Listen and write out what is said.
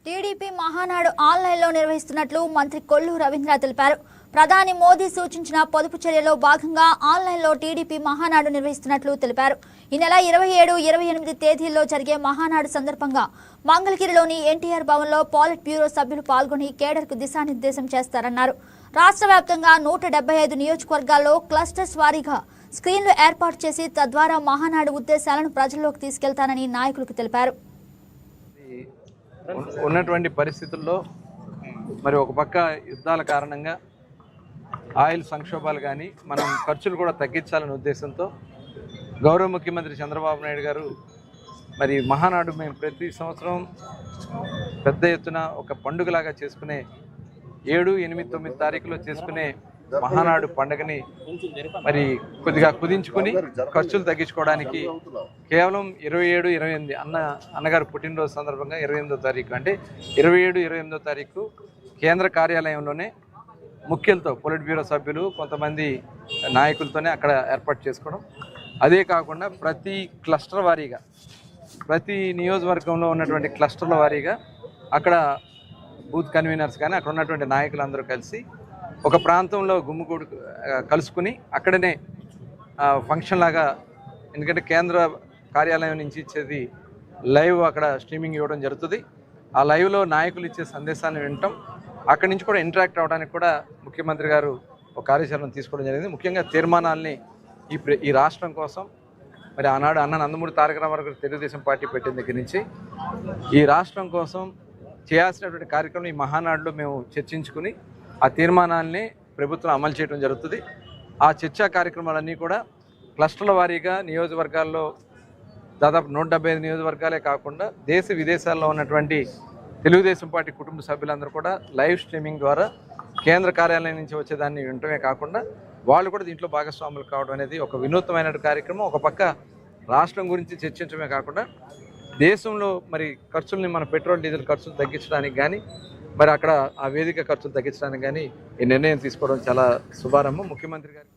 TDP Mahanadu ఆన్లైన్లో నిర్వహిస్తున్నట్లు మంత్రి కొల్లు రవీంద్ర తెలిపారు. ప్రధాని మోదీ సూచించిన పొదుపు చర్యలో భాగంగా ఆన్లైన్లో టీడీపీ మహానాడు నిర్వహిస్తున్నట్లు తెలిపారు. ఈ నెల 27, 28 తేదీల్లో జరిగే మహానాడు సందర్భంగా మంగళగిరిలోని ఎన్టీఆర్ భవన్లో పాలిట్ బ్యూరో సభ్యులు పాల్గొని కేడర్కు దిశానిర్దేశం చేస్తారన్నారు. రాష్ట్ర వ్యాప్తంగా 175 నియోజకవర్గాల్లో క్లస్టర్స్ వారీగా స్క్రీన్లు ఏర్పాటు చేసి తద్వారా మహానాడు ఉద్దేశాలను ప్రజల్లోకి తీసుకెళ్తానని నాయకులకు తెలిపారు. ఉన్నటువంటి పరిస్థితుల్లో మరి ఒక పక్క యుద్ధాల కారణంగా ఆయిల్ సంక్షోభాలు కానీ మనం ఖర్చులు కూడా తగ్గించాలనే ఉద్దేశంతో గౌరవ ముఖ్యమంత్రి చంద్రబాబు నాయుడు గారు మరి మహానాడు మేము ప్రతి సంవత్సరం పెద్ద ఎత్తున ఒక పండుగలాగా చేసుకునే 7, 8, 9 తారీఖులో చేసుకునే మహానాడు పండుగని మరి కొద్దిగా కుదించుకుని ఖర్చులు తగ్గించుకోవడానికి కేవలం 27, 28 అన్నగారు పుట్టినరోజు సందర్భంగా 28వ తారీఖు అంటే 27, 28వ తారీఖు కేంద్ర కార్యాలయంలోనే ముఖ్యులతో పొలిట్ బ్యూరో సభ్యులు కొంతమంది నాయకులతోనే అక్కడ ఏర్పాటు చేసుకోవడం. అదే కాకుండా ప్రతి క్లస్టర్ వారీగా ప్రతి నియోజకవర్గంలో ఉన్నటువంటి క్లస్టర్ల వారీగా అక్కడ బూత్ కన్వీనర్స్ కానీ అక్కడ ఉన్నటువంటి నాయకులందరూ కలిసి ఒక ప్రాంతంలో గుమ్ముగూడు కలుసుకుని అక్కడనే ఫంక్షన్ లాగా, ఎందుకంటే కేంద్ర కార్యాలయం నుంచి ఇచ్చేది లైవ్ అక్కడ స్ట్రీమింగ్ ఇవ్వడం జరుగుతుంది. ఆ లైవ్లో నాయకులు ఇచ్చే సందేశాన్ని వినటం, అక్కడి నుంచి కూడా ఇంటరాక్ట్ అవ్వడానికి కూడా ముఖ్యమంత్రి గారు ఒక కార్యాచరణ తీసుకోవడం జరిగింది. ముఖ్యంగా తీర్మానాల్ని ఈ రాష్ట్రం కోసం మరి ఆనాడు అన్న నందమూరి తారక రామారావు గారు తెలుగుదేశం పార్టీ పెట్టిన దగ్గర నుంచి ఈ రాష్ట్రం కోసం చేయాల్సినటువంటి కార్యక్రమం ఈ మహానాడులో మేము చర్చించుకుని ఆ తీర్మానాల్ని ప్రభుత్వం అమలు చేయడం జరుగుతుంది. ఆ చర్చా కార్యక్రమాలన్నీ కూడా క్లస్టర్ల వారీగా నియోజకవర్గాల్లో దాదాపు 175 నియోజకవర్గాలే కాకుండా దేశ విదేశాల్లో ఉన్నటువంటి తెలుగుదేశం పార్టీ కుటుంబ సభ్యులందరూ కూడా లైవ్ స్ట్రీమింగ్ ద్వారా కేంద్ర కార్యాలయం నుంచి వచ్చేదాన్ని వినటమే కాకుండా వాళ్ళు కూడా దీంట్లో భాగస్వాములు కావడం అనేది ఒక వినూత్నమైన కార్యక్రమం. ఒక పక్క రాష్ట్రం గురించి చర్చించడమే కాకుండా దేశంలో మరి ఖర్చుల్ని మన పెట్రోల్ డీజిల్ ఖర్చులు తగ్గించడానికి కానీ మరి అక్కడ ఆ వేదిక ఖర్చులు తగ్గించడానికి కానీ ఈ నిర్ణయం తీసుకోవడం చాలా శుభారంభం. ముఖ్యమంత్రి గారు